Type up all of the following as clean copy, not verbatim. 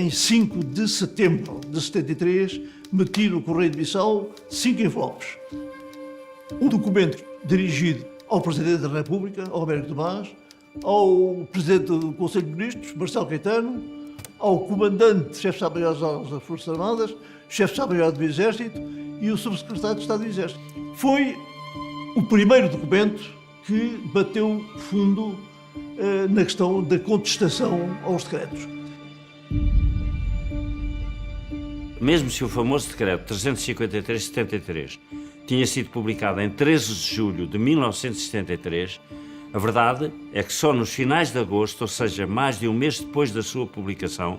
em 5 de setembro de 73, meti no Correio de Bissau 5 envelopes. Um documento dirigido ao Presidente da República, ao Alberto Tomás, ao Presidente do Conselho de Ministros, Marcelo Caetano, ao Comandante, Chefe de Estado-Maior das Forças Armadas, Chefe de Estado-Maior do Exército e o Subsecretário de Estado do Exército. Foi o primeiro documento que bateu fundo na questão da contestação aos decretos. Mesmo se o famoso decreto 353/73 tinha sido publicado em 13 de julho de 1973, a verdade é que só nos finais de agosto, ou seja, mais de um mês depois da sua publicação,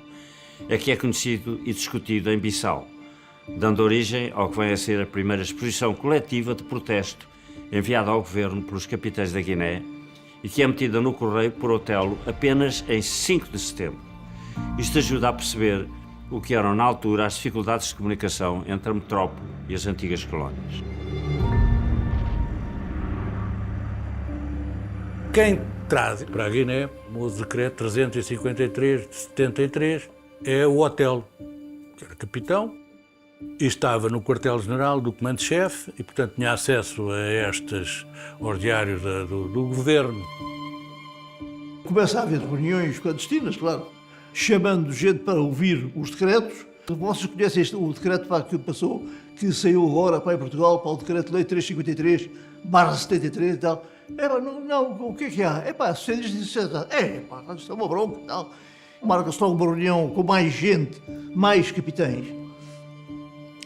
é que é conhecido e discutido em Bissau, dando origem ao que vem a ser a primeira exposição coletiva de protesto enviada ao governo pelos capitães da Guiné e que é metida no Correio por Otelo apenas em 5 de setembro. Isto ajuda a perceber o que eram na altura as dificuldades de comunicação entre a metrópole e as antigas colónias. Quem traz para a Guiné o decreto 353 de 73 é o Otelo, que era capitão, e estava no quartel-general do comando-chefe e, portanto, tinha acesso a aos diários do governo. Começa a haver reuniões clandestinas, claro, chamando gente para ouvir os decretos. Vocês conhecem o decreto que passou, que saiu agora para Portugal, para o decreto-lei 353/73 e tal. Não, o que é que há? Você diz isso, isto é uma bronca e tal. Marca-se logo uma reunião com mais gente, mais capitães,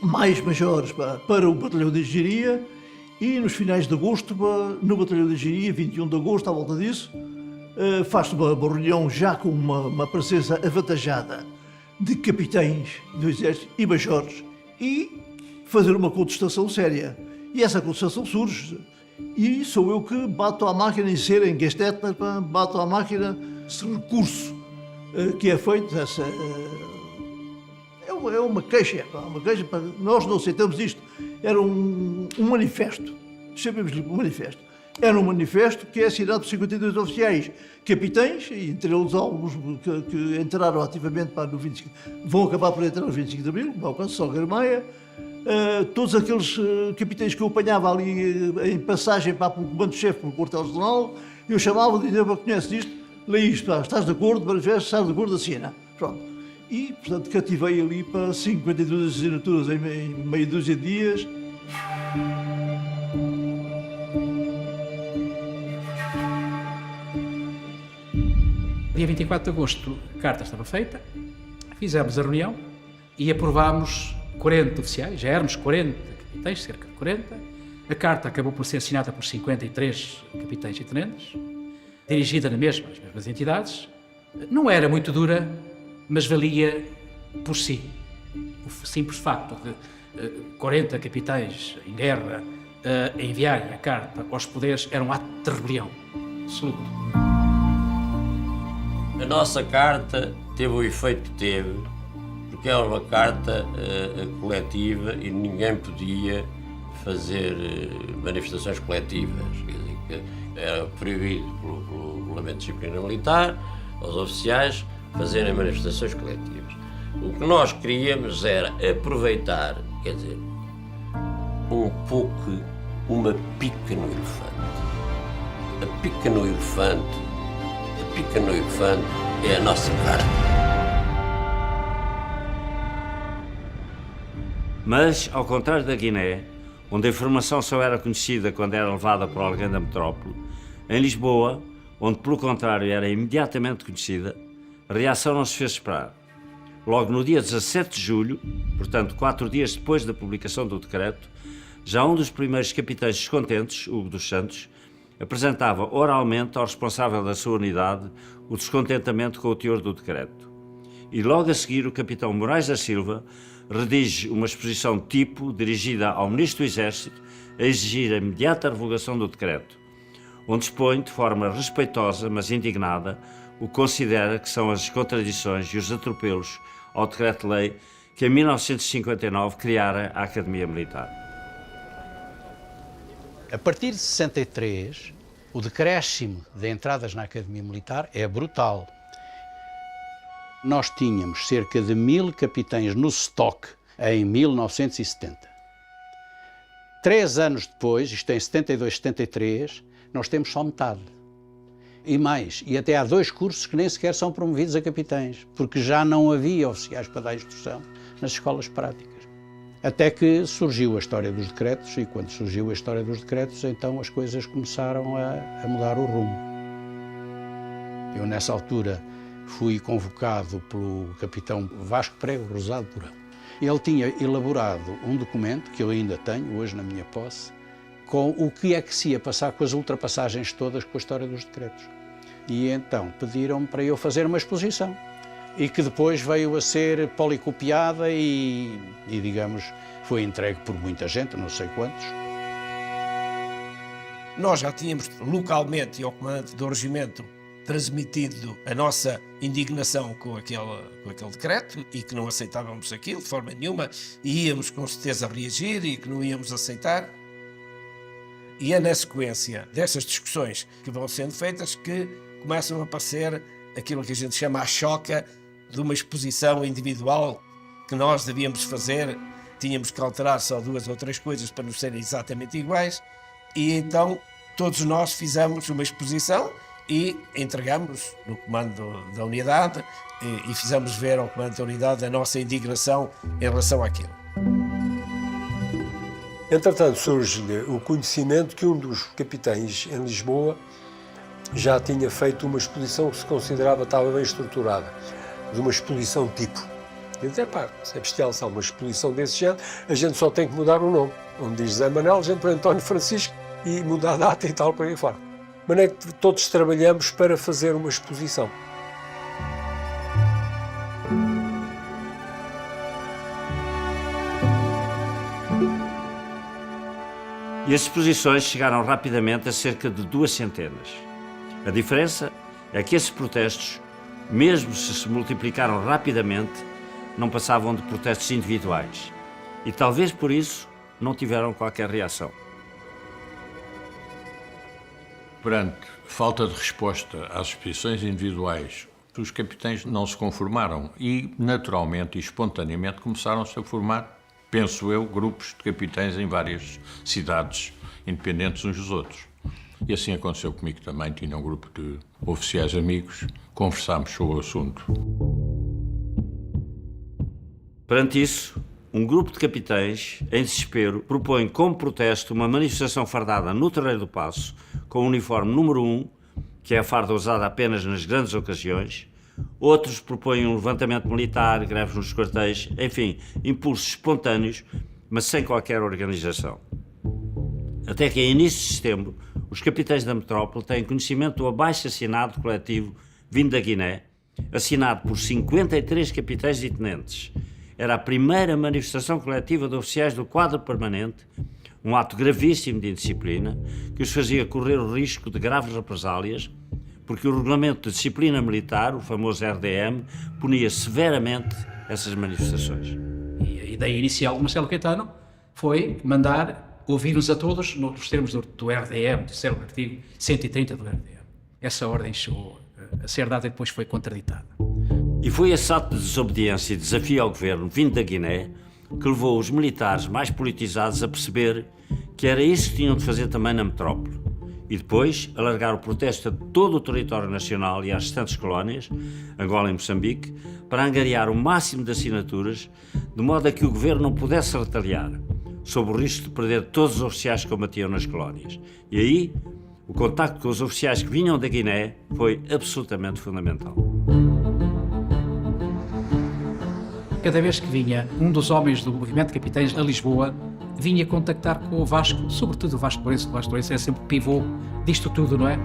mais majores para o batalhão de engenharia e nos finais de agosto, no batalhão de engenharia, 21 de agosto, à volta disso, faz-se uma reunião já com uma presença avantajada de capitães do Exército e majores e fazer uma contestação séria. E essa contestação surge. E sou eu que bato à máquina em ser em Gestetner, bato à máquina esse recurso que é feito. É uma queixa, nós não aceitamos isto. Era um manifesto, chamemos-lhe um manifesto. Era um manifesto que é assinado por 52 oficiais, capitães, e entre eles alguns que entraram ativamente no 25, vão acabar por entrar no 25 de Abril, no caso Salgueiro Maia, todos aqueles capitães que eu apanhava ali em passagem para o comando-chefe, para o quartel-general, eu chamava e dizia: conheces isto? Lê isto, estás de acordo, manifesto, estás de acordo, assina. Pronto. E, portanto, cativei ali para 52 assinaturas em meia dúzia de dias. Dia 24 de agosto, a carta estava feita, fizemos a reunião e aprovámos 40 oficiais, já éramos 40 capitães, cerca de 40. A carta acabou por ser assinada por 53 capitães e tenentes, dirigida às mesmas entidades. Não era muito dura, mas valia por si. O simples facto de 40 capitães em guerra enviarem a carta aos poderes era um ato de rebelião absoluto. A nossa carta teve o efeito que teve, porque era uma carta coletiva e ninguém podia fazer manifestações coletivas. Quer dizer, que era proibido pelo Regulamento de Disciplina Militar aos oficiais fazerem manifestações coletivas. O que nós queríamos era aproveitar, quer dizer, um pouco uma pica no elefante. A pica no elefante é a nossa carta. Mas, ao contrário da Guiné, onde a informação só era conhecida quando era levada por alguém da metrópole, em Lisboa, onde pelo contrário era imediatamente conhecida, a reação não se fez esperar. Logo no dia 17 de julho, portanto 4 dias depois da publicação do decreto, já um dos primeiros capitães descontentes, Hugo dos Santos, apresentava oralmente ao responsável da sua unidade o descontentamento com o teor do decreto. E logo a seguir o capitão Moraes da Silva redige uma exposição tipo dirigida ao Ministro do Exército a exigir a imediata revogação do decreto, onde expõe de forma respeitosa, mas indignada, o que considera que são as contradições e os atropelos ao decreto-lei que em 1959 criara a Academia Militar. A partir de 63, o decréscimo de entradas na Academia Militar é brutal. Nós tínhamos cerca de 1000 capitães no stock em 1970. 3 anos depois, isto em 72, 73, nós temos só metade. E mais, e até há 2 cursos que nem sequer são promovidos a capitães, porque já não havia oficiais para dar instrução nas escolas práticas. Até que surgiu a história dos decretos, e quando surgiu a história dos decretos, então as coisas começaram a mudar o rumo. Eu, nessa altura, fui convocado pelo capitão Vasco Prego Rosado Durão. Ele tinha elaborado um documento, que eu ainda tenho hoje na minha posse, com o que é que se ia passar com as ultrapassagens todas com a história dos decretos. E então pediram-me para eu fazer uma exposição, e que depois veio a ser policopiada e digamos, foi entregue por muita gente, não sei quantos. Nós já tínhamos localmente, e ao comandante do regimento, transmitido a nossa indignação com aquele decreto e que não aceitávamos aquilo de forma nenhuma e íamos com certeza reagir e que não íamos aceitar. E é na sequência dessas discussões que vão sendo feitas que começam a aparecer aquilo que a gente chama a choca de uma exposição individual que nós devíamos fazer. Tínhamos que alterar só 2 ou 3 coisas para não serem exatamente iguais e então todos nós fizemos uma exposição e entregamos no comando da unidade e fizemos ver ao comando da unidade a nossa indignação em relação àquilo. Entretanto, surge-lhe o conhecimento que um dos capitães em Lisboa já tinha feito uma exposição que se considerava estava bem estruturada, de uma exposição tipo. E eu disse, se é bestial, se há uma exposição desse género, a gente só tem que mudar o nome. Onde diz Zé Manuel, a gente põe António Francisco e muda a data e tal, por aí fora. Mas é que todos trabalhamos para fazer uma exposição. E as exposições chegaram rapidamente a cerca de 200. A diferença é que esses protestos, mesmo se multiplicaram rapidamente, não passavam de protestos individuais. E talvez por isso não tiveram qualquer reação. Perante falta de resposta às exposições individuais, os capitães não se conformaram e, naturalmente e espontaneamente, começaram-se a formar, penso eu, grupos de capitães em várias cidades, independentes uns dos outros. E assim aconteceu comigo também, tinha um grupo de oficiais amigos, conversámos sobre o assunto. Perante isso, um grupo de capitães, em desespero, propõe como protesto uma manifestação fardada no Terreiro do Paço, com o uniforme número 1, que é a farda usada apenas nas grandes ocasiões. Outros propõem um levantamento militar, greves nos quartéis, enfim, impulsos espontâneos, mas sem qualquer organização. Até que, em início de setembro, os capitães da metrópole têm conhecimento do abaixo-assinado coletivo vindo da Guiné, assinado por 53 capitães e tenentes. Era a primeira manifestação coletiva de oficiais do quadro permanente, um ato gravíssimo de indisciplina, que os fazia correr o risco de graves represálias, porque o Regulamento de Disciplina Militar, o famoso RDM, punia severamente essas manifestações. E a ideia inicial de Marcelo Caetano foi mandar ouvir-nos a todos nos termos do RDM, do terceiro artigo 130 do RDM. Essa ordem chegou a ser dada e depois foi contraditada. E foi esse ato de desobediência e desafio ao governo vindo da Guiné que levou os militares mais politizados a perceber que era isso que tinham de fazer também na metrópole. E depois alargar o protesto a todo o território nacional e às restantes colónias, Angola e Moçambique, para angariar o máximo de assinaturas, de modo a que o governo não pudesse retaliar, sob o risco de perder todos os oficiais que combatiam nas colónias. E aí, o contacto com os oficiais que vinham da Guiné foi absolutamente fundamental. Cada vez que vinha um dos homens do movimento de capitães a Lisboa, vinha contactar com o Vasco, sobretudo o Vasco Lourenço. O Vasco Lourenço é sempre o pivô disto tudo, não é?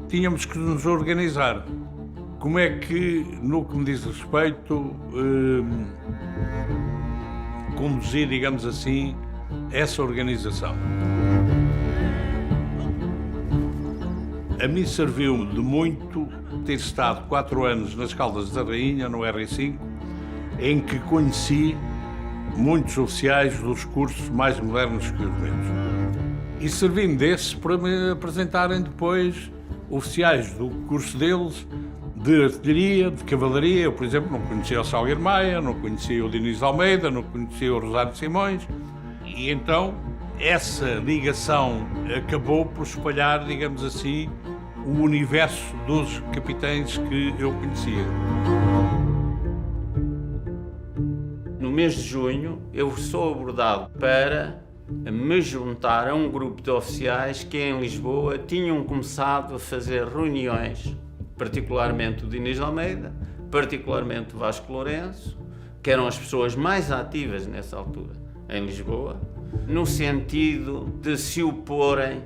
Tínhamos que nos organizar. Como é que, no que me diz respeito, conduzir, digamos assim, essa organização? A mim serviu-me de muito ter estado 4 anos nas Caldas da Rainha, no R5, em que conheci muitos oficiais dos cursos mais modernos que os meus. E servi-me desses para me apresentarem depois oficiais do curso deles, de artilharia, de cavalaria. Eu, por exemplo, não conhecia o Salgueiro Maia, não conhecia o Diniz de Almeida, não conhecia o Rosário de Simões. E então essa ligação acabou por espalhar, digamos assim, o universo dos capitães que eu conhecia. No mês de junho, eu sou abordado para me juntar a um grupo de oficiais que em Lisboa tinham começado a fazer reuniões, particularmente o Diniz de Almeida, particularmente o Vasco Lourenço, que eram as pessoas mais ativas nessa altura em Lisboa, no sentido de se oporem,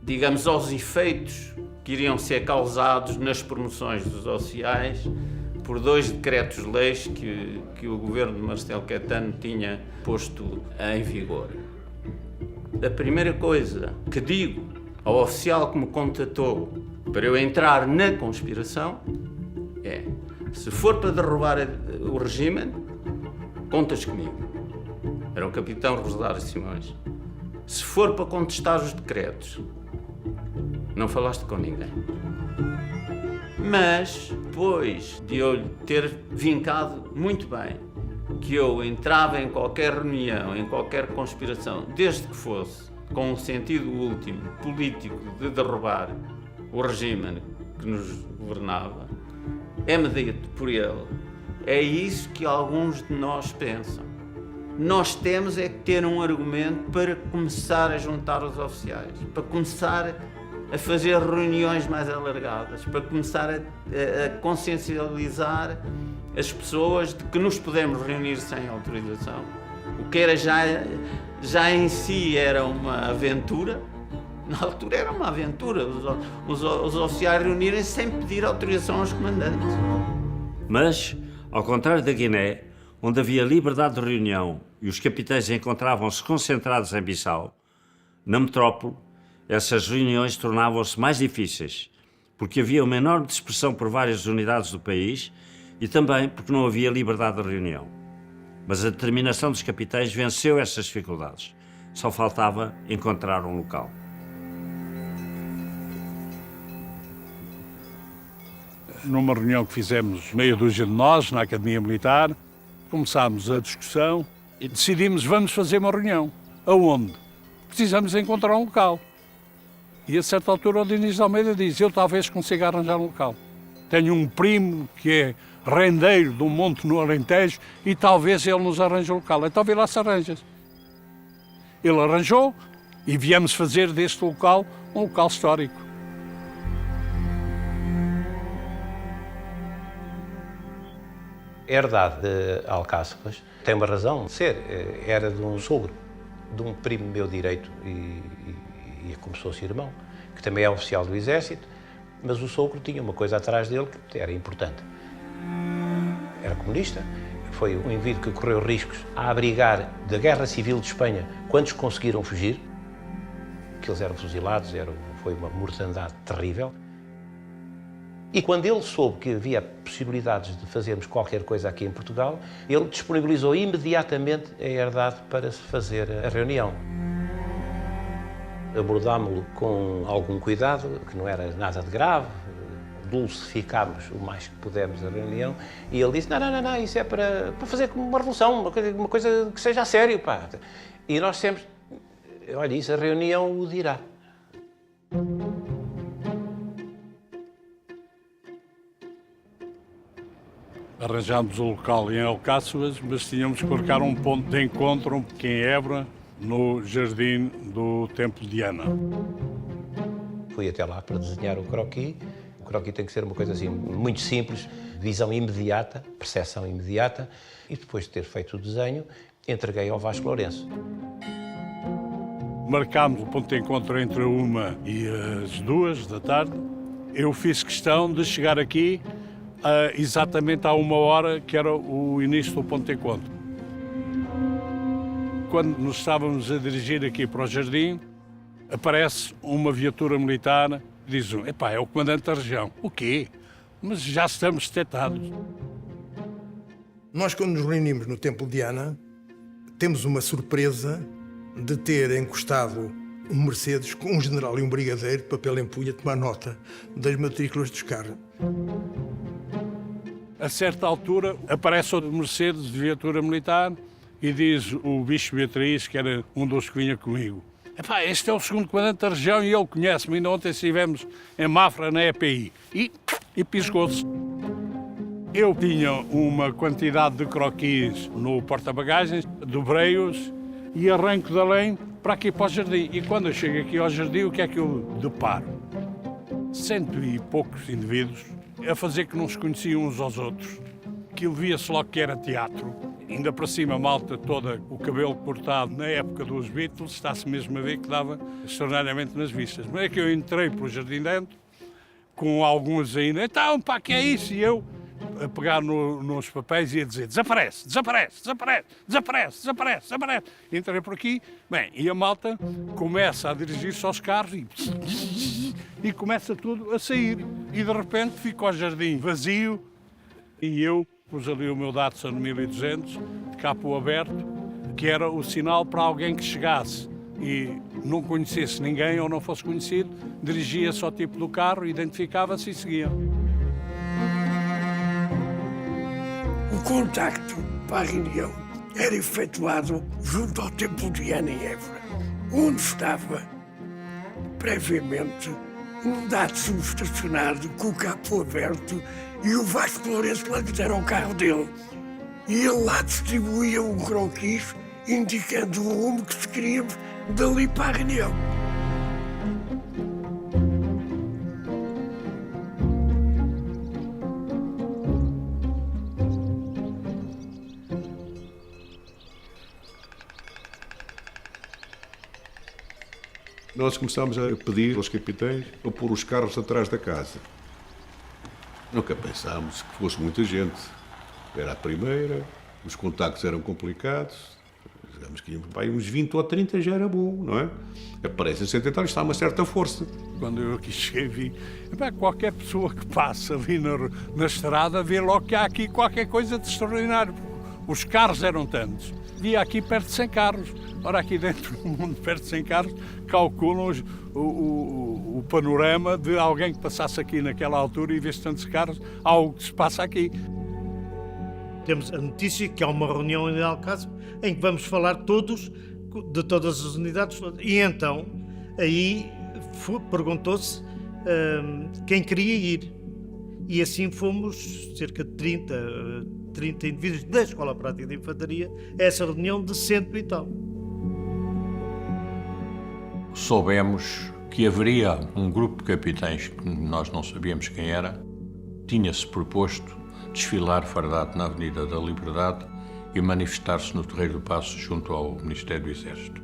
digamos, aos efeitos que iriam ser causados nas promoções dos oficiais por 2 decretos-leis que o governo de Marcelo Caetano tinha posto em vigor. A primeira coisa que digo ao oficial que me contatou para eu entrar na conspiração é: se for para derrubar o regime, contas comigo. Era o capitão Rosário Simões. Se for para contestar os decretos, não falaste com ninguém. Mas, depois de eu ter vincado muito bem que eu entrava em qualquer reunião, em qualquer conspiração, desde que fosse com o sentido último político de derrubar o regime que nos governava, é-me dito por ele: é isso que alguns de nós pensam. Nós temos é que ter um argumento para começar a juntar os oficiais, para começar a fazer reuniões mais alargadas, para começar a consciencializar as pessoas de que nos podemos reunir sem autorização. O que era já em si era uma aventura. Na altura era uma aventura, os oficiais reunirem-se sem pedir autorização aos comandantes. Mas, ao contrário da Guiné, onde havia liberdade de reunião e os capitães encontravam-se concentrados em Bissau, na metrópole, essas reuniões tornavam-se mais difíceis, porque havia uma enorme dispersão por várias unidades do país e também porque não havia liberdade de reunião. Mas a determinação dos capitães venceu estas dificuldades. Só faltava encontrar um local. Numa reunião que fizemos meia dúzia de nós, na Academia Militar, começámos a discussão e decidimos: vamos fazer uma reunião. Aonde? Precisamos encontrar um local. E a certa altura o Diniz de Almeida diz: eu talvez consiga arranjar um local. Tenho um primo que é rendeiro de um monte no Alentejo e talvez ele nos arranje um local. Então vê lá se arranjas. Ele arranjou e viemos fazer deste local um local histórico. A herdade de Alcáçovas tem uma razão de ser. Era de um sogro, de um primo meu direito e como sócio irmão, que também é oficial do Exército, mas o sogro tinha uma coisa atrás dele que era importante. Era comunista, foi um indivíduo que correu riscos a abrigar da Guerra Civil de Espanha quantos conseguiram fugir, que eles eram fuzilados, foi uma mortandade terrível. E quando ele soube que havia possibilidades de fazermos qualquer coisa aqui em Portugal, ele disponibilizou imediatamente a herdade para se fazer a reunião. Abordámo-lo com algum cuidado, que não era nada de grave, dulcificámos o mais que pudemos a reunião, e ele disse: não, isso é para fazer uma revolução, uma coisa que seja a sério, pá. E nós sempre: olha, isso a reunião o dirá. Arranjámos o local em Alcáçovas, mas tínhamos que marcar um ponto de encontro aqui em Évora, no jardim do Templo de Ana. Fui até lá para desenhar o croquis. O croquis tem que ser uma coisa assim muito simples, visão imediata, percepção imediata. E depois de ter feito o desenho, entreguei ao Vasco Lourenço. Marcámos o ponto de encontro entre a 1 e as 2 da tarde. Eu fiz questão de chegar aqui exatamente à 1 hora, que era o início do ponto de encontro. Quando nos estávamos a dirigir aqui para o jardim, aparece uma viatura militar e diz: epá, é o comandante da região. O quê? Mas já estamos detectados. Nós, quando nos reunimos no Templo de Ana, temos uma surpresa de ter encostado um Mercedes com um general e um brigadeiro de papel em punha a tomar nota das matrículas dos carros. A certa altura aparece outro Mercedes de viatura militar e diz o Bicho Beatriz, que era um dos que vinha comigo: "Epá, este é o segundo comandante da região e ele conhece-me, ainda ontem estivemos em Mafra na EPI." E piscou-se. Eu tinha uma quantidade de croquis no porta-bagagens, dobrei-os e arranco de além para aqui para o jardim. E quando eu chego aqui ao jardim, o que é que eu deparo? 100 e poucos indivíduos a fazer que não se conheciam uns aos outros. Aquilo via-se logo que era teatro. Ainda para cima, a malta toda, o cabelo cortado na época dos Beatles, está-se mesmo a ver que dava extraordinariamente nas vistas. Mas é que eu entrei pelo jardim dentro, com alguns ainda, então, pá, que é isso? E eu a pegar nos papéis e a dizer: desaparece, desaparece, desaparece, desaparece, desaparece, desaparece. Entrei por aqui, bem, e a malta começa a dirigir-se aos carros e começa tudo a sair. E de repente fica o jardim vazio e eu pus ali o meu Datsun 1200, de capô aberto, que era o sinal para alguém que chegasse e não conhecesse ninguém ou não fosse conhecido, dirigia-se ao tipo do carro, identificava-se e seguia. O contacto para a reunião era efetuado junto ao Templo de Ana em Évora, onde estava previamente um Datsun estacionado com o capô aberto e o Vasco Lourenço lá dentro era o carro dele. E ele lá distribuía um croquis indicando o rumo que se queria dali para a reunião. Nós começámos a pedir aos capitães a pôr os carros atrás da casa. Nunca pensámos que fosse muita gente. Era a primeira, os contactos eram complicados. Digamos que uns 20 ou 30 já era bom, não é? Aparece a tentar estar uma certa força. Quando eu aqui cheguei, vi, qualquer pessoa que passa ali na estrada vê logo que há aqui qualquer coisa de extraordinário. Os carros eram tantos. Via aqui perto de 100 carros. Ora, aqui dentro do mundo, perto de 100 carros, calculam o panorama de alguém que passasse aqui naquela altura e vê-se tantos carros, algo que se passa aqui. Temos a notícia que há uma reunião em Alcácer em que vamos falar todos, de todas as unidades, e então aí perguntou-se quem queria ir. E assim fomos cerca de 30 indivíduos da Escola Prática de Infantaria a essa reunião de 100 e tal. Soubemos que haveria um grupo de capitães que nós não sabíamos quem era, tinha-se proposto desfilar fardado na Avenida da Liberdade e manifestar-se no Terreiro do Paço junto ao Ministério do Exército.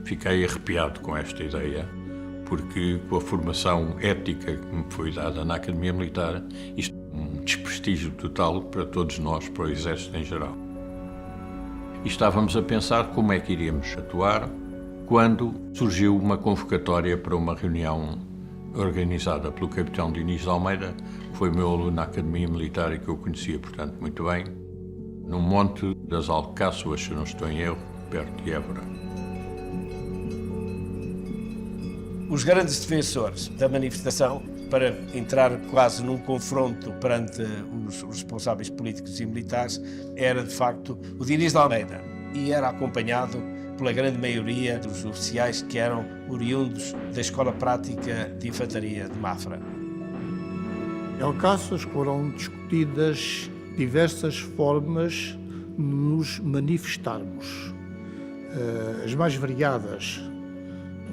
Fiquei arrepiado com esta ideia, porque com a formação ética que me foi dada na Academia Militar, isto é um desprestígio total para todos nós, para o Exército em geral. E estávamos a pensar como é que iríamos atuar, quando surgiu uma convocatória para uma reunião organizada pelo capitão Diniz de Almeida, que foi meu aluno na Academia Militar e que eu conhecia, portanto, muito bem, no Monte das Alcáçoas, se não estou em erro, perto de Évora. Os grandes defensores da manifestação, para entrar quase num confronto perante os responsáveis políticos e militares, era, de facto, o Diniz de Almeida, e era acompanhado pela grande maioria dos oficiais que eram oriundos da Escola Prática de Infantaria de Mafra. Em Alcácer foram discutidas diversas formas de nos manifestarmos, as mais variadas,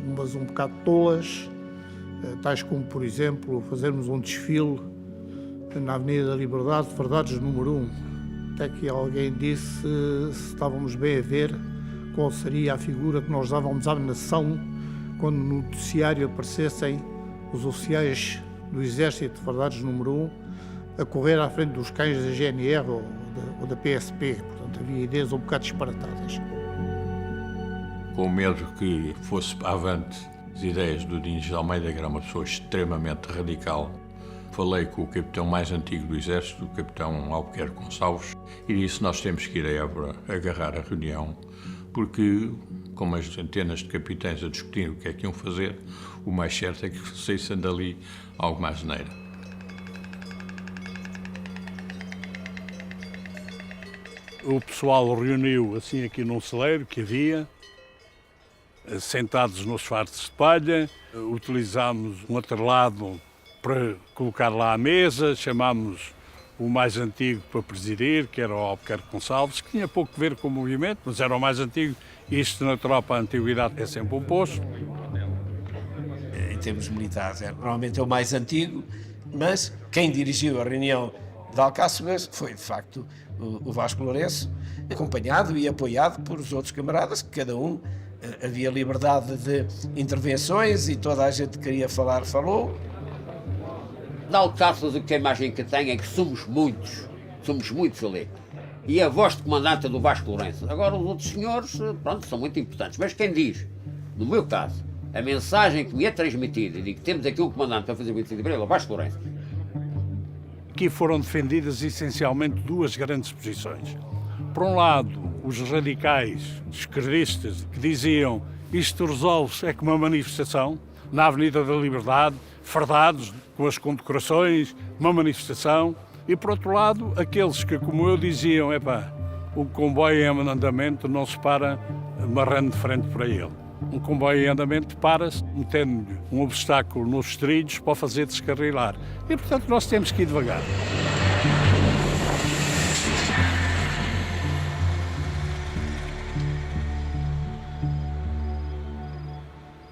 umas um bocado tolas, tais como, por exemplo, fazermos um desfile na Avenida da Liberdade, fardados número 1. Até que alguém disse se estávamos bem a ver qual seria a figura que nós dávamos à nação quando no noticiário aparecessem os oficiais do Exército, fardados número 1, a correr à frente dos cães da GNR ou da PSP. Portanto, havia ideias um bocado disparatadas. Com medo que fosse avante as ideias do Diniz de Almeida, que era uma pessoa extremamente radical, falei com o capitão mais antigo do Exército, o capitão Albuquerque Gonçalves, e disse: nós temos que ir a Évora agarrar a reunião, porque com umas centenas de capitães a discutir o que é que iam fazer, o mais certo é que saísse dali alguma asneira. O pessoal reuniu assim aqui num celeiro que havia, sentados nos fartos de palha, utilizámos um atrelado para colocar lá à mesa, chamámos o mais antigo para presidir, que era o Albuquerque Gonçalves, que tinha pouco a ver com o movimento, mas era o mais antigo. Isto na tropa, a antiguidade é sempre um posto. Em termos militares, normalmente é o mais antigo, mas quem dirigiu a reunião de Alcáçovas foi, de facto, o Vasco Lourenço, acompanhado e apoiado por os outros camaradas, que cada um havia liberdade de intervenções e toda a gente que queria falar, falou. De Alcáçovas, a imagem que tenho é que somos muitos ali. E a voz de comandante é do Vasco Lourenço. Agora os outros senhores, pronto, são muito importantes. Mas quem diz, no meu caso, a mensagem que me é transmitida, e digo que temos aqui um comandante para fazer o 25 de Abril, é o Vasco Lourenço. Aqui foram defendidas essencialmente duas grandes posições. Por um lado, os radicais, os esquerdistas, que diziam isto resolve-se é com uma manifestação na Avenida da Liberdade, fardados com as condecorações, uma manifestação. E, por outro lado, aqueles que, como eu, diziam o comboio em andamento não se para marrando de frente para ele. Um comboio em andamento para-se, metendo-lhe um obstáculo nos trilhos para o fazer descarrilar. E, portanto, nós temos que ir devagar.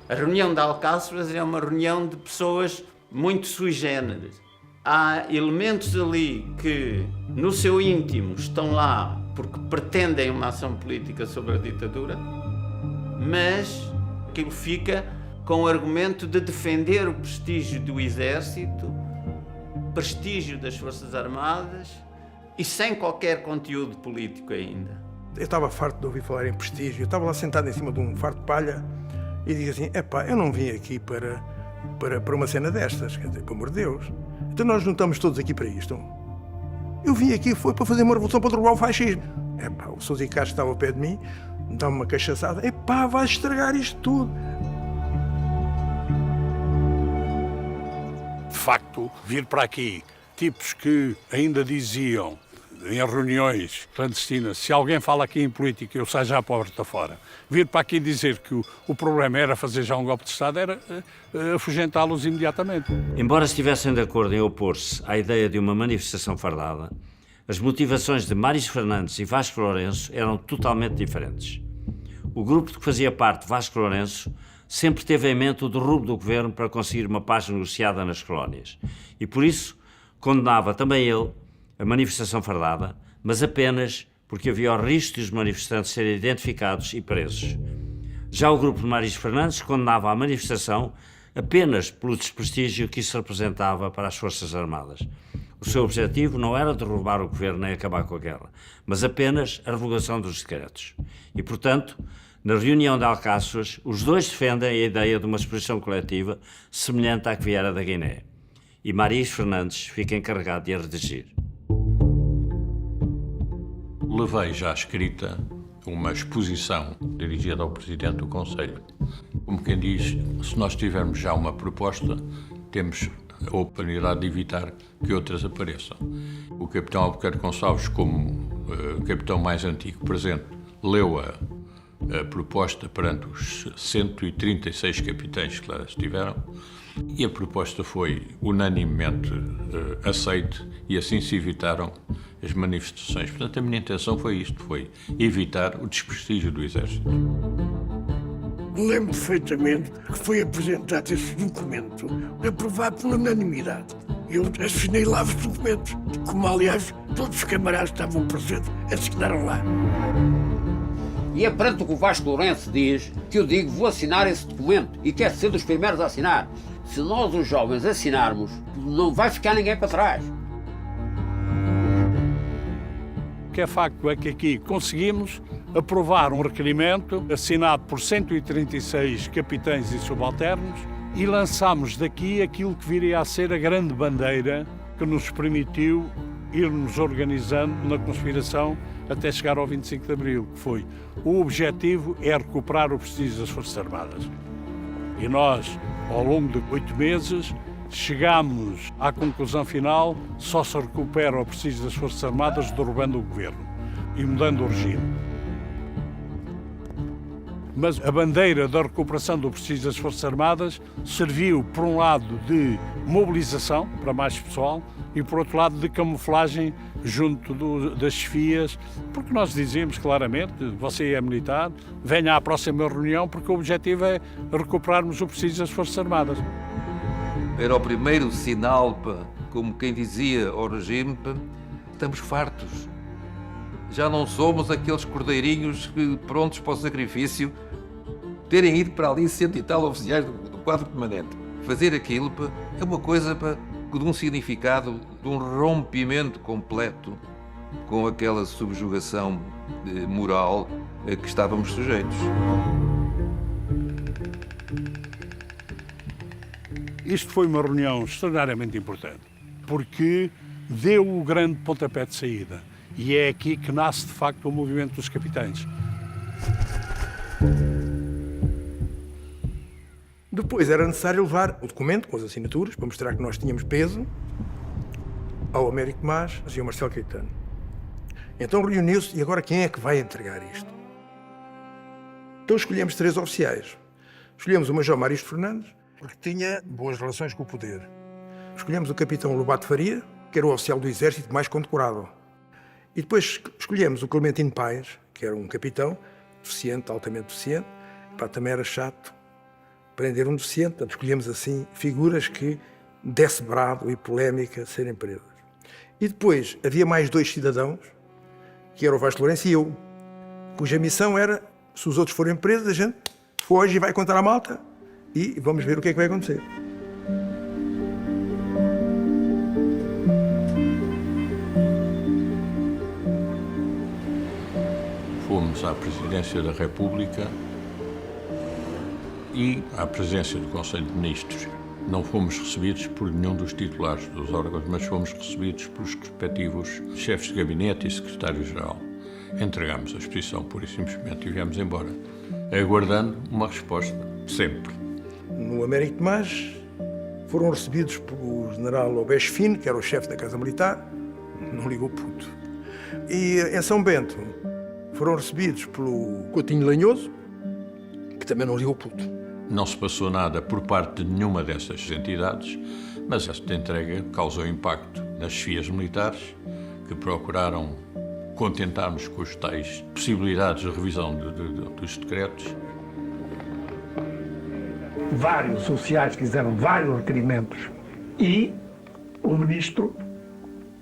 A reunião de Alcáçovas é uma reunião de pessoas muito sui generis. Há elementos ali que, no seu íntimo, estão lá porque pretendem uma ação política sobre a ditadura, mas aquilo fica com o argumento de defender o prestígio do Exército, prestígio das Forças Armadas e sem qualquer conteúdo político ainda. Eu estava farto de ouvir falar em prestígio. Eu estava lá sentado em cima de um fardo de palha e digo assim, eu não vim aqui para uma cena destas, quer dizer, pelo amor de Deus. Então nós juntamos todos aqui para isto. Eu vim aqui, foi para fazer uma revolução para derrubar o fascismo. O Sousa Castro estava ao pé de mim, dá-me uma cachaçada. Vais estragar isto tudo. De facto, vir para aqui tipos que ainda diziam em reuniões clandestinas, se alguém fala aqui em política, eu saio já para a porta fora. Vir para aqui dizer que o problema era fazer já um golpe de Estado, era afugentá-los imediatamente. Embora estivessem de acordo em opor-se à ideia de uma manifestação fardada, as motivações de Mário Fernandes e Vasco Lourenço eram totalmente diferentes. O grupo de que fazia parte Vasco Lourenço sempre teve em mente o derrubo do governo para conseguir uma paz negociada nas colónias e, por isso, condenava também ele a manifestação fardada, mas apenas porque havia o risco de os manifestantes serem identificados e presos. Já o grupo de Mário Fernandes condenava a manifestação apenas pelo desprestígio que isso representava para as Forças Armadas. O seu objetivo não era derrubar o governo nem acabar com a guerra, mas apenas a revogação dos decretos. E, portanto, na reunião de Alcáçovas, os dois defendem a ideia de uma exposição coletiva semelhante à que viera da Guiné. E Mário Fernandes fica encarregado de a redigir. Levei já escrita uma exposição dirigida ao Presidente do Conselho. Como quem diz, se nós tivermos já uma proposta, temos a oportunidade de evitar que outras apareçam. O capitão Albuquerque Gonçalves, como capitão mais antigo presente, leu a proposta perante os 136 capitães que lá estiveram e a proposta foi unanimemente aceite e assim se evitaram as manifestações. Portanto, a minha intenção foi isto, foi evitar o desprestígio do Exército. Lembro perfeitamente que foi apresentado esse documento, aprovado por unanimidade. Eu assinei lá os documentos, como aliás todos os camaradas que estavam presentes assinaram lá. E é perante o que o Vasco Lourenço diz que eu digo vou assinar esse documento e quero ser dos primeiros a assinar. Se nós, os jovens, assinarmos, não vai ficar ninguém para trás. O que é facto é que aqui conseguimos aprovar um requerimento assinado por 136 capitães e subalternos e lançámos daqui aquilo que viria a ser a grande bandeira que nos permitiu irmos organizando na conspiração até chegar ao 25 de Abril, que foi o objetivo é recuperar o prestígio das Forças Armadas. E nós, ao longo de 8 meses, chegámos à conclusão final, só se recupera o prestígio das Forças Armadas derrubando o governo e mudando o regime. Mas a bandeira da recuperação do prestígio das Forças Armadas serviu, por um lado, de mobilização para mais pessoal e, por outro lado, de camuflagem junto das chefias, porque nós dizíamos claramente, você é militar, venha à próxima reunião, porque o objetivo é recuperarmos o prestígio das Forças Armadas. Era o primeiro sinal, como quem dizia ao regime, estamos fartos. Já não somos aqueles cordeirinhos prontos para o sacrifício, terem ido para ali 100 e tal oficiais do quadro permanente. Fazer aquilo é uma coisa de um significado, de um rompimento completo com aquela subjugação moral a que estávamos sujeitos. Isto foi uma reunião extraordinariamente importante, porque deu o grande pontapé de saída. E é aqui que nasce, de facto, o movimento dos capitães. Depois era necessário levar o documento com as assinaturas para mostrar que nós tínhamos peso ao Américo Tomás e ao Marcelo Caetano. Então reuniu-se, e agora quem é que vai entregar isto? Então escolhemos 3 oficiais. Escolhemos o Major Maristo Fernandes, porque tinha boas relações com o poder. Escolhemos o Capitão Lobato Faria, que era o oficial do Exército mais condecorado. E depois escolhemos o Clementino Paes, que era um capitão deficiente, altamente deficiente. Também era chato prender um deficiente. Portanto, escolhemos assim figuras que desse brado e polémica serem presas. E depois havia mais 2 cidadãos, que era o Vasco Lourenço e eu, cuja missão era, se os outros forem presos, a gente foge e vai contar à malta e vamos ver o que é que vai acontecer. Fomos à Presidência da República e à Presidência do Conselho de Ministros. Não fomos recebidos por nenhum dos titulares dos órgãos, mas fomos recebidos pelos respectivos chefes de gabinete e secretário-geral. Entregámos a exposição pura e simplesmente e viemos embora, aguardando uma resposta, sempre. No Américo Tomás foram recebidos pelo general Obés Fino, que era o chefe da Casa Militar, não ligou puto. E em São Bento foram recebidos pelo Coutinho Lanhoso, que também não ligou puto. Não se passou nada por parte de nenhuma dessas entidades, mas esta entrega causou impacto nas chefias militares, que procuraram contentar-nos com as tais possibilidades de revisão dos decretos. Vários oficiais fizeram vários requerimentos e o ministro,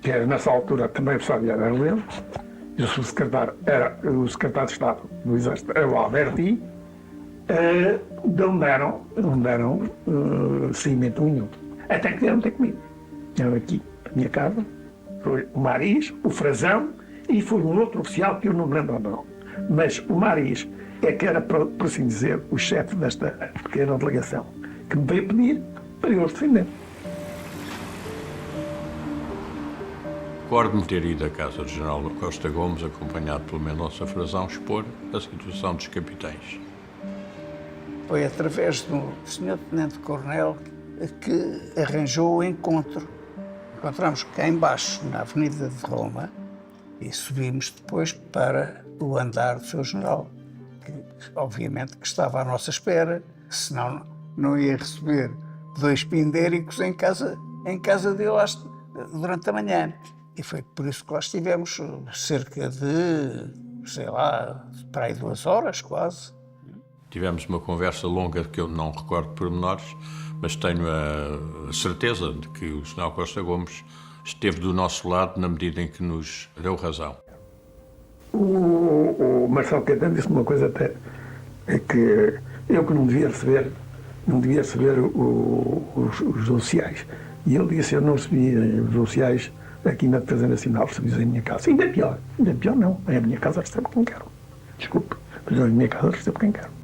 que era nessa altura também o Sábio Berlino, e o secretário era o secretário de Estado do Exército, era o Alberti, não deram seguimento nenhum. Até que vieram ter comigo. Eu aqui, a minha casa, foi o Maris, o Frazão e foi um outro oficial que eu não me lembro não. Mas o Maris é que era, por assim dizer, o chefe desta pequena delegação, que me veio pedir para eu os defender. Recordo-me ter ido à casa do general Costa Gomes, acompanhado pelo Mendonça Frazão, expor a situação dos capitães. Foi através do Sr. Tenente-Coronel que arranjou o encontro. Encontramos cá embaixo, na Avenida de Roma, e subimos depois para o andar do Sr. General, que obviamente que estava à nossa espera, senão não ia receber 2 pindéricos em casa dele durante a manhã. E foi por isso que lá estivemos cerca de, sei lá, para aí 2 horas quase. Tivemos uma conversa longa que eu não recordo pormenores, mas tenho a certeza de que o general Costa Gomes esteve do nosso lado na medida em que nos deu razão. O Marcelo Caetano disse uma coisa até, é que eu que não devia receber os oficiais. E ele disse, eu não recebi os oficiais aqui na Defesa Nacional, recebi-os em minha casa. Ainda pior não, é a minha casa, recebo quem quero. Desculpe, mas a minha casa recebo quem quero.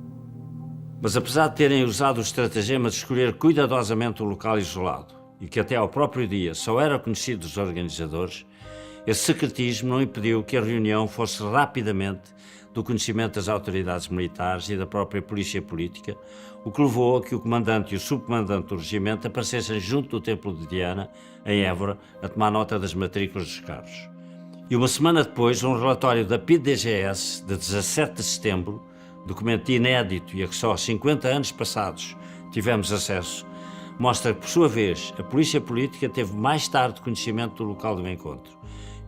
Mas apesar de terem usado o estratagema de escolher cuidadosamente o local isolado, e que até ao próprio dia só era conhecido dos organizadores, Esse secretismo não impediu que a reunião fosse rapidamente do conhecimento das autoridades militares e da própria polícia política, o que levou a que o comandante e o subcomandante do regimento aparecessem junto do Templo de Diana, em Évora, a tomar nota das matrículas dos carros. E uma semana depois, um relatório da PIDE-DGS, de 17 de setembro, documento inédito e a que só 50 anos passados tivemos acesso, mostra que, por sua vez, a polícia política teve mais tarde conhecimento do local do encontro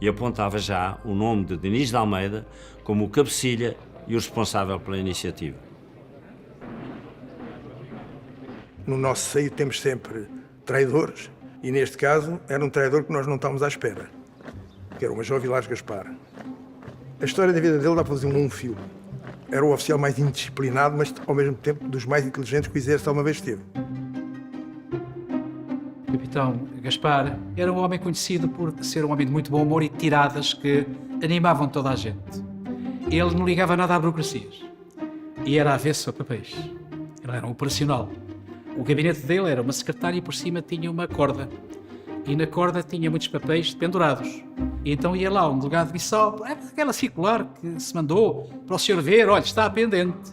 e apontava já o nome de Diniz de Almeida como o cabecilha e o responsável pela iniciativa. No nosso seio temos sempre traidores, e neste caso era um traidor que nós não estávamos à espera, que era o Major Vilares Gaspar. A história da vida dele dá para fazer um filme. Era o oficial mais indisciplinado, mas ao mesmo tempo dos mais inteligentes que o Exército alguma vez teve. O capitão Gaspar era um homem conhecido por ser um homem de muito bom humor e tiradas que animavam toda a gente. Ele não ligava nada a burocracias e era avesso a papéis. Ele era um operacional. O gabinete dele era uma secretária e por cima tinha uma corda. E na corda tinha muitos papéis pendurados. E então ia lá um delegado de missão, aquela circular que se mandou para o senhor ver, olha, está pendente.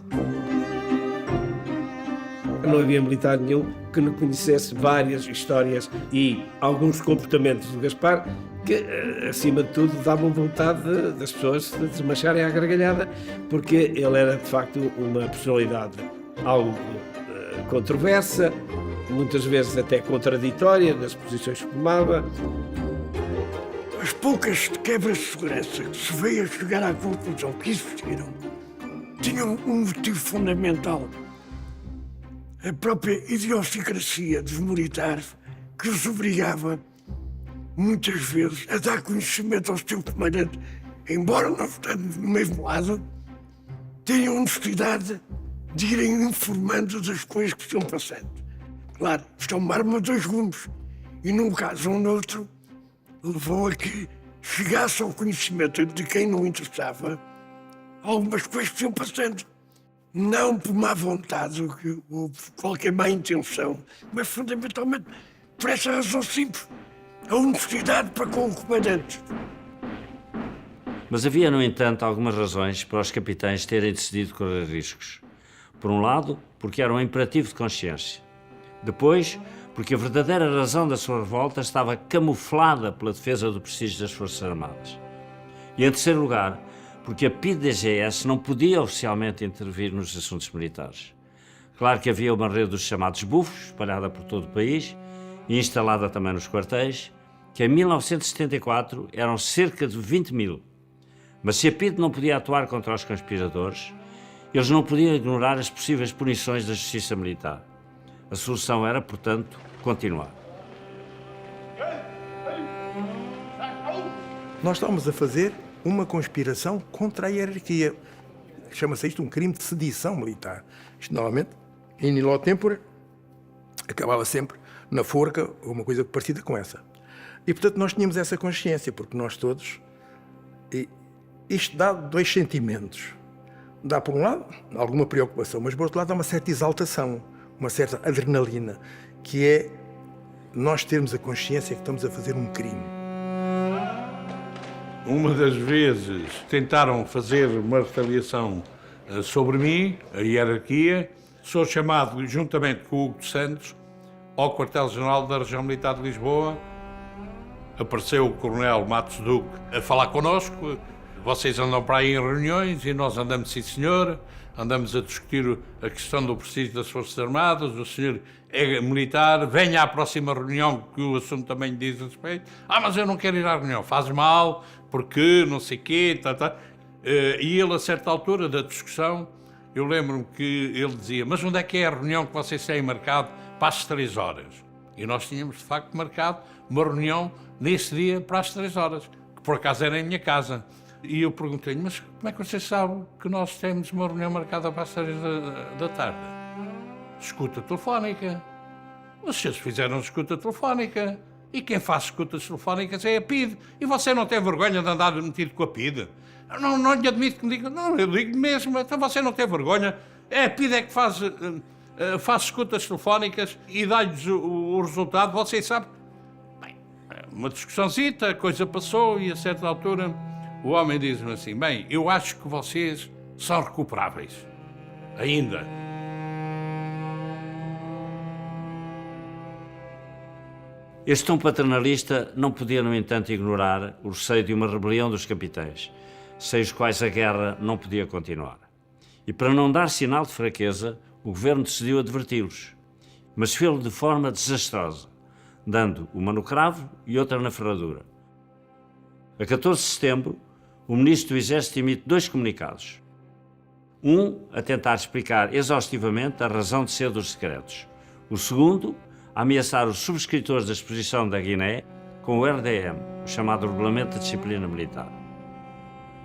Não havia militar nenhum que não conhecesse várias histórias e alguns comportamentos do Gaspar que, acima de tudo, davam vontade das pessoas se desmancharem à gargalhada, porque ele era, de facto, uma personalidade algo controversa, muitas vezes até contraditória nas posições que tomava. As poucas quebras de segurança que se veio a chegar à conclusão que existiram tinham um motivo fundamental. A própria idiosincrasia dos militares que os obrigava, muitas vezes, a dar conhecimento ao seu comandante, embora não estando no mesmo lado, tenham necessidade de irem informando das coisas que estão passando. Claro, isto é uma arma de dois gumes, e num caso ou noutro, levou a que chegasse ao conhecimento de quem não interessava algumas coisas que estão passando. Não por má vontade ou por qualquer má intenção, mas fundamentalmente por essa razão simples, a honestidade para com o comandante. Mas havia, no entanto, algumas razões para os capitães terem decidido correr riscos. Por um lado, porque era um imperativo de consciência. Depois, porque a verdadeira razão da sua revolta estava camuflada pela defesa do prestígio das Forças Armadas. E, em terceiro lugar, porque a PIDE-DGS não podia oficialmente intervir nos assuntos militares. Claro que havia uma rede dos chamados bufos, espalhada por todo o país e instalada também nos quartéis, que em 1974 eram cerca de 20 mil. Mas se a PIDE não podia atuar contra os conspiradores, eles não podiam ignorar as possíveis punições da justiça militar. A solução era, portanto, continuar. Nós estávamos a fazer uma conspiração contra a hierarquia. Chama-se isto um crime de sedição militar. Isto, normalmente, in illo tempore, acabava sempre na forca ou uma coisa parecida com essa. E, portanto, nós tínhamos essa consciência, porque nós todos... Isto dá dois sentimentos. Dá, por um lado, alguma preocupação, mas, por outro lado, dá uma certa exaltação, uma certa adrenalina, que é nós termos a consciência que estamos a fazer um crime. Uma das vezes tentaram fazer uma retaliação sobre mim, a hierarquia. Sou chamado, juntamente com o Hugo dos Santos, ao quartel-general da Região Militar de Lisboa. Apareceu o coronel Matos Duque a falar connosco. Vocês andam para aí em reuniões e nós andamos, sim senhor, andamos a discutir a questão do prestígio das Forças Armadas, o senhor é militar, venha à próxima reunião que o assunto também lhe diz respeito. Mas eu não quero ir à reunião, faz mal, porque não sei o quê, E ele, a certa altura da discussão, eu lembro-me que ele dizia, mas onde é que é a reunião que vocês têm marcado para as 3 horas? E nós tínhamos, de facto, marcado uma reunião nesse dia para as 3 horas, que por acaso era em minha casa. E eu perguntei-lhe, mas como é que você sabe que nós temos uma reunião marcada para as 3 da tarde? Escuta telefónica. Os senhores fizeram escuta telefónica. E quem faz escutas telefónicas é a PIDE. E você não tem vergonha de andar metido com a PIDE? Não lhe admito que me diga. Não, eu digo mesmo. Então você não tem vergonha. É a PIDE é que faz escutas telefónicas e dá-lhes o resultado. Você sabe. Bem, uma discussãozita, a coisa passou e a certa altura o homem diz-me assim: bem, eu acho que vocês são recuperáveis. Ainda. Este tom paternalista não podia, no entanto, ignorar o receio de uma rebelião dos capitães, sem os quais a guerra não podia continuar. E para não dar sinal de fraqueza, o governo decidiu adverti-los, mas fê-lo de forma desastrosa, dando uma no cravo e outra na ferradura. A 14 de setembro, o ministro do Exército emite 2 comunicados. Um a tentar explicar exaustivamente a razão de ser dos decretos. O segundo a ameaçar os subscritores da exposição da Guiné com o RDM, o chamado Regulamento de Disciplina Militar.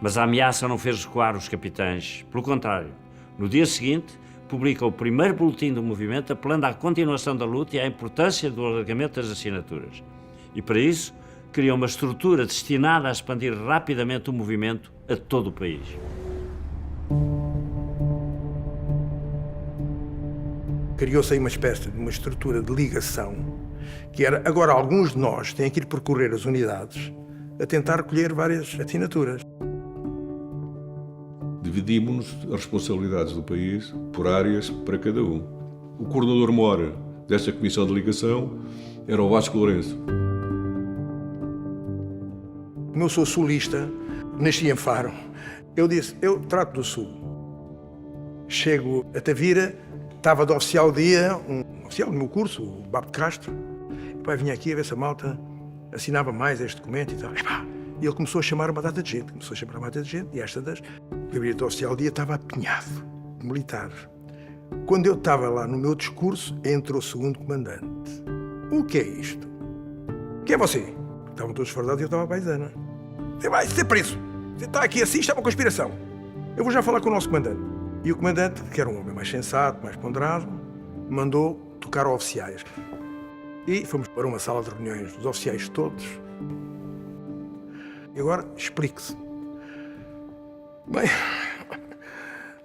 Mas a ameaça não fez recuar os capitães. Pelo contrário, no dia seguinte, publica o primeiro boletim do movimento apelando à continuação da luta e à importância do alargamento das assinaturas. E para isso, cria uma estrutura destinada a expandir rapidamente o movimento a todo o país. Criou-se aí uma espécie de uma estrutura de ligação, que era, agora alguns de nós têm que ir percorrer as unidades a tentar recolher várias assinaturas. Dividimos as responsabilidades do país por áreas para cada um. O coordenador-mor desta comissão de ligação era o Vasco Lourenço. Como eu sou sulista, nasci em Faro, eu disse, eu trato do Sul. Chego a Tavira, estava de oficial dia, um oficial do meu curso, o Babo de Castro. O pai vinha aqui a ver se a malta assinava mais este documento e tal. E ele começou a chamar uma data de gente, e esta das... O gabinete oficial dia estava apinhado de militares. Quando eu estava lá no meu discurso, entrou o segundo comandante. O que é isto? Quem é você? Estavam todos fardados e eu estava à paisana. Você vai ser preso. Você está aqui assim, isto é uma conspiração. Eu vou já falar com o nosso comandante. E o comandante, que era um homem mais sensato, mais ponderado, mandou tocar oficiais. E fomos para uma sala de reuniões dos oficiais todos. E agora, explique-se. Bem,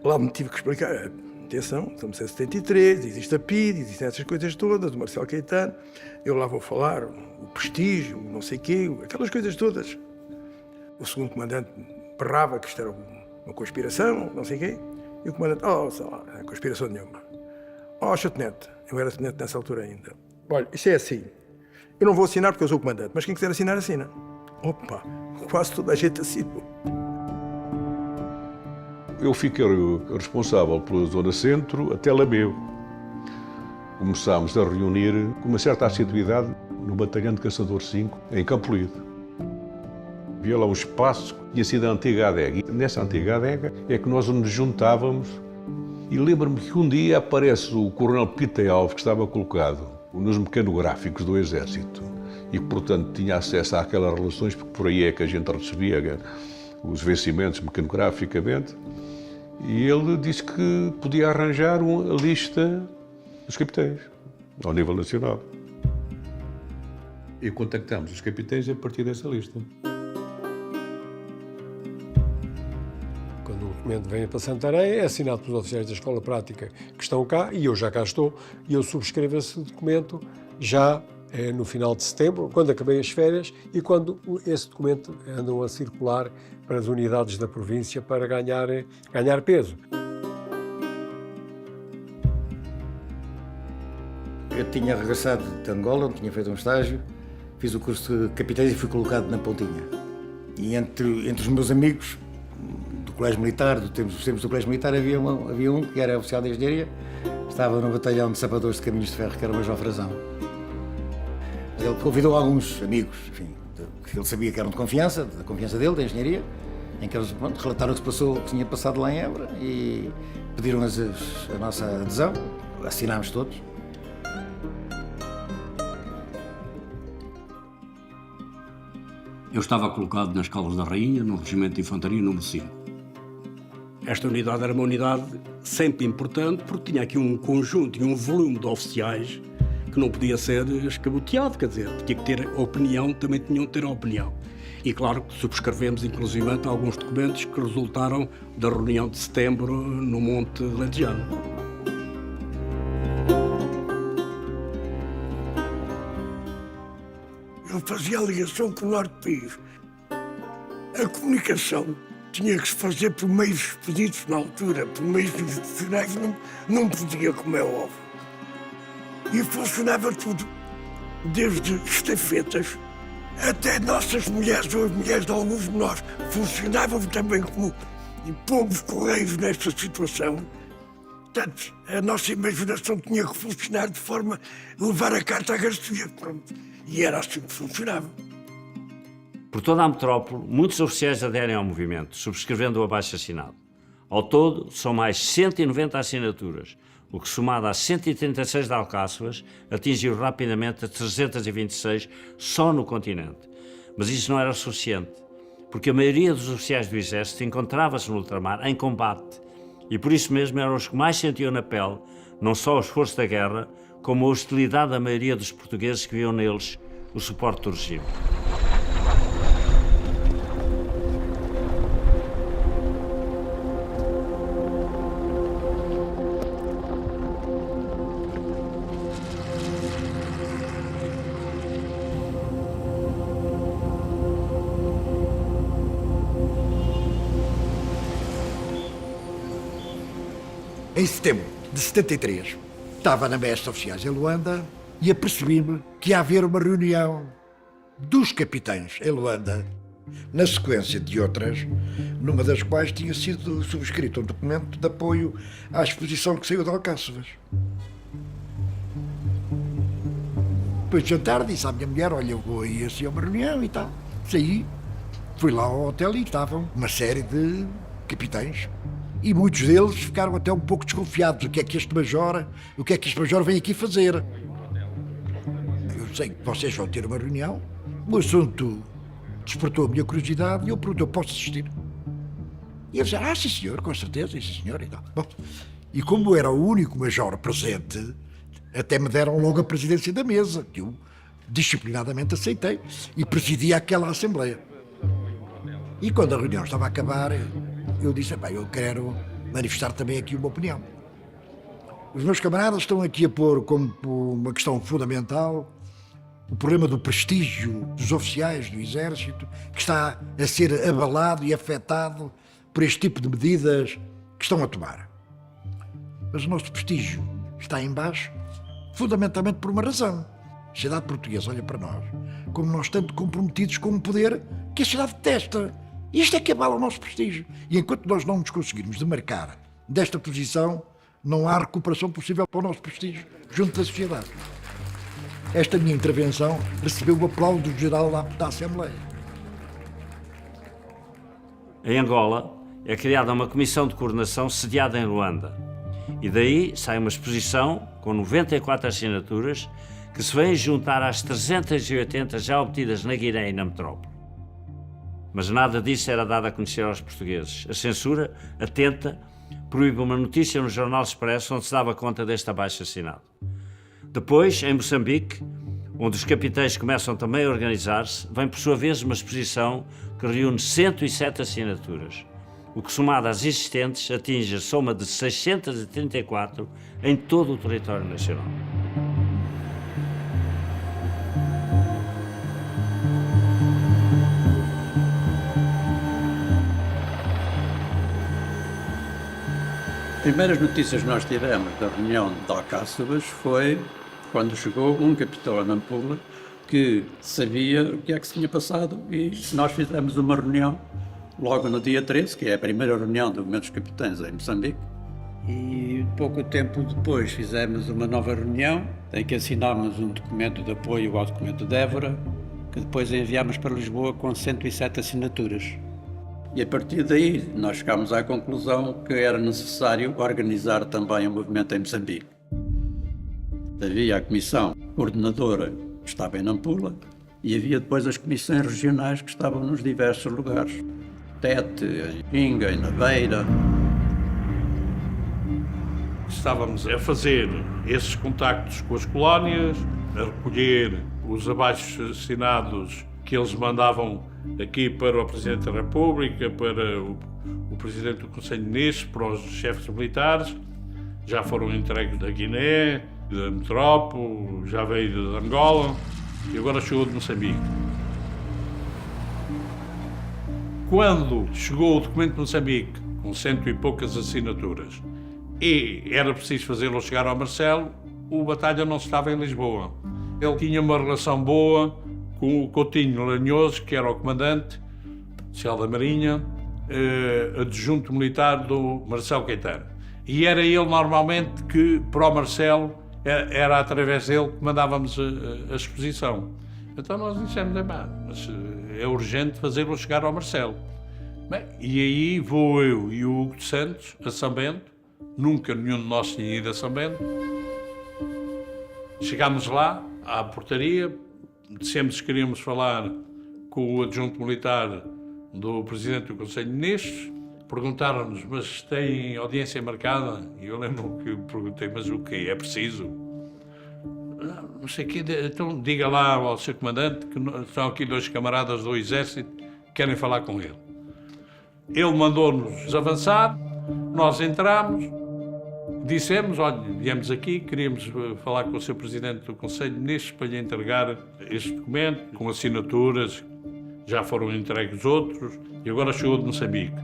lá me tive que explicar. Atenção, estamos em 73, existe a PID, existem essas coisas todas, o Marcelo Caetano. Eu lá vou falar, o prestígio, o não sei o quê, aquelas coisas todas. O segundo comandante berrava que isto era uma conspiração, não sei o quê. E o comandante, sei lá, não é conspiração nenhuma. Sr. Tenente, eu era tenente nessa altura ainda. Olha, isto é assim. Eu não vou assinar porque eu sou o comandante, mas quem quiser assinar, assina. Opa, quase toda a gente assinou. Eu fiquei responsável pela zona centro até Lameu. Começámos a reunir com uma certa assiduidade no Batalhão de Caçador 5, em Campo Lido. Havia lá um espaço que tinha sido a antiga adega. E nessa antiga adega é que nós nos juntávamos. E lembro-me que um dia aparece o coronel Pita Alves, que estava colocado nos mecanográficos do Exército. E, portanto, tinha acesso àquelas relações, porque por aí é que a gente recebia os vencimentos mecanograficamente. E ele disse que podia arranjar a lista dos capitães, ao nível nacional. E contactámos os capitães a partir dessa lista. Quando o documento vem para Santarém, é assinado pelos oficiais da Escola Prática que estão cá, e eu já cá estou, e eu subscrevo esse documento já no final de setembro, quando acabei as férias, e quando esse documento andam a circular para as unidades da província para ganhar peso. Eu tinha regressado de Angola, onde tinha feito um estágio, fiz o curso de capitães e fui colocado na Pontinha. E entre os meus amigos do Colégio Militar, dos tempos do Colégio Militar, havia um que era oficial de engenharia, estava no batalhão de sapadores de caminhos de ferro, que era o Major Frazão. Ele convidou alguns amigos, enfim, que ele sabia que eram de confiança, da confiança dele, da engenharia, em que eles relataram o que tinha passado lá em Évora e pediram a nossa adesão, assinámos todos. Eu estava colocado nas Caldas da Rainha, no Regimento de Infantaria número 5. Esta unidade era uma unidade sempre importante porque tinha aqui um conjunto e um volume de oficiais que não podia ser escaboteado, quer dizer, tinha que ter opinião, também tinham que ter opinião. E claro que subscrevemos inclusivamente alguns documentos que resultaram da reunião de setembro no Monte Lentejano. Ele fazia a ligação com o norte do país. A comunicação tinha que se fazer por meios expedidos na altura, por meios institucionais, não podia, como é óbvio. E funcionava tudo, desde estafetas até nossas mulheres ou as mulheres de alguns de nós funcionavam também como pomos correios nesta situação. Portanto, a nossa imaginação tinha que funcionar de forma a levar a carta à Garcia. Pronto. E era assim que funcionava. Por toda a metrópole, muitos oficiais aderem ao movimento, subscrevendo o abaixo-assinado. Ao todo, são mais 190 assinaturas, o que, somado às 136 de Alcáçovas, atingiu rapidamente a 326 só no continente. Mas isso não era suficiente, porque a maioria dos oficiais do Exército encontrava-se no ultramar em combate, e por isso mesmo eram os que mais sentiam na pele não só o esforço da guerra, como a hostilidade da maioria dos portugueses que viam neles o suporte do regime. Em setembro de 73, estava na Mestre Oficiais em Luanda e apercebi-me que ia haver uma reunião dos capitães em Luanda, na sequência de outras, numa das quais tinha sido subscrito um documento de apoio à exposição que saiu de Alcáçovas. Depois de jantar, disse à minha mulher: olha, eu vou aí assim a uma reunião e tal. Saí, fui lá ao hotel e estavam uma série de capitães. E muitos deles ficaram até um pouco desconfiados. O que é que este major vem aqui fazer? Eu sei que vocês vão ter uma reunião. O assunto despertou a minha curiosidade e eu perguntei: eu posso assistir? E eles disseram: sim senhor, com certeza, sim senhor. E tal. Bom, e como eu era o único major presente, até me deram logo a presidência da mesa, que eu disciplinadamente aceitei e presidi aquela assembleia. E quando a reunião estava a acabar, eu disse: bem, eu quero manifestar também aqui uma opinião. Os meus camaradas estão aqui a pôr como uma questão fundamental o problema do prestígio dos oficiais do Exército, que está a ser abalado e afetado por este tipo de medidas que estão a tomar. Mas o nosso prestígio está em baixo, fundamentalmente por uma razão. A sociedade portuguesa olha para nós como nós tanto comprometidos com um poder que a sociedade detesta. Isto é que abala o nosso prestígio. E enquanto nós não nos conseguirmos demarcar desta posição, não há recuperação possível para o nosso prestígio junto da sociedade. Esta minha intervenção recebeu o aplauso geral da Assembleia. Em Angola, é criada uma comissão de coordenação sediada em Luanda. E daí sai uma exposição com 94 assinaturas que se vêm juntar às 380 já obtidas na Guiné e na metrópole. Mas nada disso era dado a conhecer aos portugueses. A censura, atenta, proíbe uma notícia no Jornal Expresso onde se dava conta deste abaixo-assinado. Depois, em Moçambique, onde os capitães começam também a organizar-se, vem por sua vez uma exposição que reúne 107 assinaturas, o que, somado às existentes, atinge a soma de 634 em todo o território nacional. As primeiras notícias que nós tivemos da reunião de Alcáçovas foi quando chegou um capitão a Nampula que sabia o que é que se tinha passado e nós fizemos uma reunião logo no dia 13, que é a primeira reunião do movimento dos capitães em Moçambique. E pouco tempo depois fizemos uma nova reunião em que assinámos um documento de apoio ao documento de Évora, que depois enviámos para Lisboa com 107 assinaturas. E a partir daí nós chegámos à conclusão que era necessário organizar também o movimento em Moçambique. Havia a comissão coordenadora que estava em Nampula e havia depois as comissões regionais que estavam nos diversos lugares. Tete, Inga, Naveira. Estávamos a fazer esses contactos com as colónias, a recolher os abaixo-assinados que eles mandavam aqui para o Presidente da República, para o Presidente do Conselho de Ministros, para os chefes militares. Já foram entregues da Guiné, da metrópole, já veio de Angola. e agora chegou de Moçambique. Quando chegou o documento de Moçambique, com 100 e poucas assinaturas, e era preciso fazê-lo chegar ao Marcelo, o Batalha não estava em Lisboa. Ele tinha uma relação boa com o Coutinho Lanhoso, que era o comandante oficial da Marinha, adjunto militar do Marcelo Caetano. E era ele normalmente que, para o Marcelo, era através dele que mandávamos a exposição. Então nós dissemos, mas é urgente fazê-lo chegar ao Marcelo. Bem, e aí vou eu e o Hugo de Santos a São Bento, nunca nenhum de nós tinha ido a São Bento. Chegámos lá, à portaria, dissemos que queríamos falar com o adjunto militar do Presidente do Conselho de Ministros. Perguntaram-nos, mas tem audiência marcada? E eu lembro que perguntei, mas o quê? É preciso? Não sei o quê. Então diga lá ao seu comandante que estão aqui 2 camaradas do Exército que querem falar com ele. Ele mandou-nos avançar, nós entramos, dissemos, olha, viemos aqui, queríamos falar com o seu Presidente do Conselho de Ministros para lhe entregar este documento, com assinaturas, já foram entregues outros, e agora chegou de Moçambique.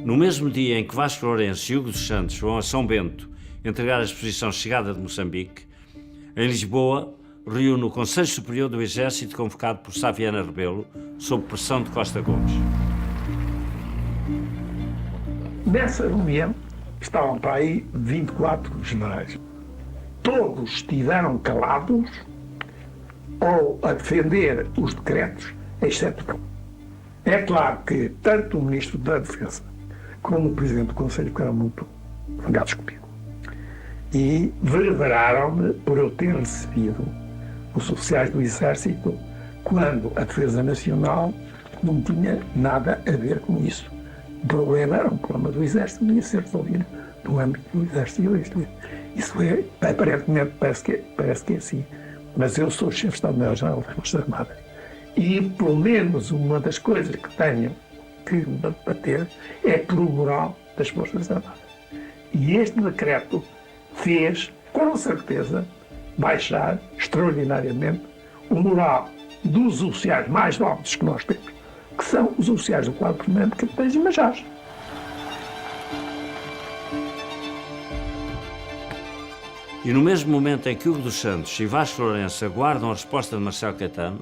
No mesmo dia em que Vasco Lourenço e Hugo dos Santos vão a São Bento entregar a exposição Chegada de Moçambique, em Lisboa, reúne o Conselho Superior do Exército convocado por Sá Viana Rebelo, sob pressão de Costa Gomes. Nessa reunião estavam para aí 24 generais. Todos estiveram calados ou a defender os decretos, exceto um. É claro que tanto o Ministro da Defesa como o Presidente do Conselho ficaram muito zangados comigo. E verberaram-me por eu ter recebido os oficiais do Exército quando a Defesa Nacional não tinha nada a ver com isso. O problema era um problema do Exército, não ia ser resolvido no âmbito do Exército. Isso é, aparentemente, parece que é assim. Mas eu sou chefe de Estado-Maior-General das Forças Armadas. E, pelo menos, uma das coisas que tenho que bater é pelo moral das Forças Armadas. E este decreto fez, com certeza, baixar extraordinariamente o moral dos oficiais mais nobres que nós temos, que são os oficiais do quadro permanente de capitães e majores. E no mesmo momento em que Hugo dos Santos e Vasco Lourenço aguardam a resposta de Marcelo Caetano,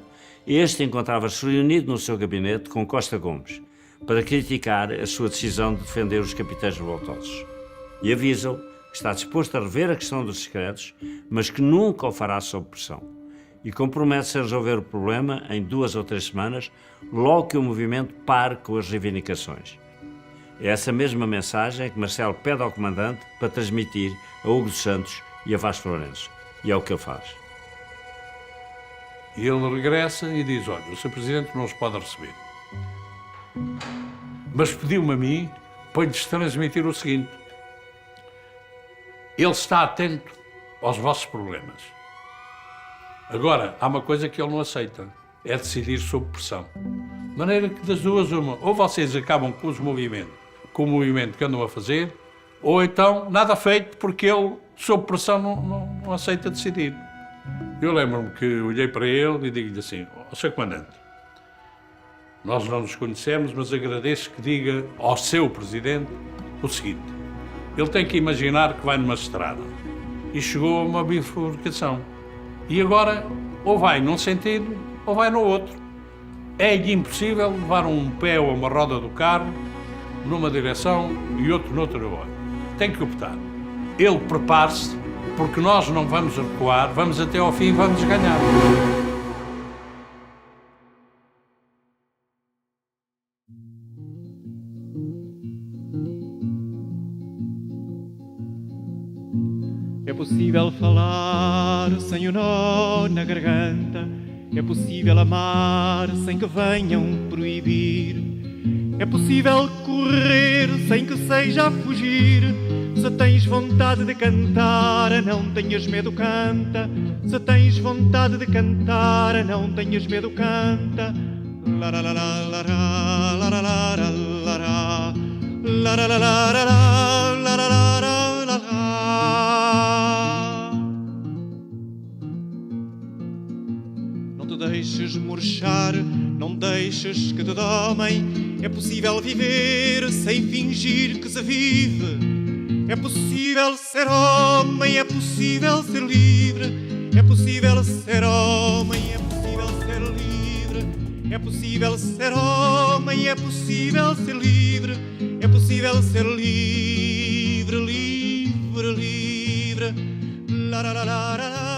este encontrava-se reunido no seu gabinete com Costa Gomes para criticar a sua decisão de defender os capitães revoltosos. E avisa-o que está disposto a rever a questão dos secretos, mas que nunca o fará sob pressão. E compromete-se a resolver o problema em 2 ou 3 semanas, logo que o movimento pare com as reivindicações. É essa mesma mensagem que Marcelo pede ao comandante para transmitir a Hugo dos Santos e a Vasco Lourenço. E é o que ele faz. E ele regressa e diz, olha, o Sr. Presidente não os pode receber. Mas pediu-me a mim para lhes transmitir o seguinte. Ele está atento aos vossos problemas. Agora, há uma coisa que ele não aceita, é decidir sob pressão. De maneira que das duas uma, ou vocês acabam com o movimento que andam a fazer, ou então nada feito porque ele, sob pressão, não aceita decidir. Eu lembro-me que olhei para ele e digo-lhe assim, ó Sr. Comandante, nós não nos conhecemos, mas agradeço que diga ao seu Presidente o seguinte, ele tem que imaginar que vai numa estrada e chegou a uma bifurcação. E agora, ou vai num sentido, ou vai no outro. É-lhe impossível levar um pé ou uma roda do carro numa direção e outro noutra. Tem que optar. Ele prepare-se, porque nós não vamos recuar, vamos até ao fim e vamos ganhar. É possível falar sem o nó na garganta, é possível amar sem que venham proibir, é possível correr sem que seja a fugir. Se tens vontade de cantar, não tenhas medo, canta. Se tens vontade de cantar, não tenhas medo, canta. La la la la la la la la la la la la la la la la. queixas que te domem. É possível viver sem fingir que se vive. É possível ser homem, é possível ser livre. É possível ser homem, é possível ser livre. É possível ser homem, é possível ser livre. É possível ser livre, livre, livre. La la la la la.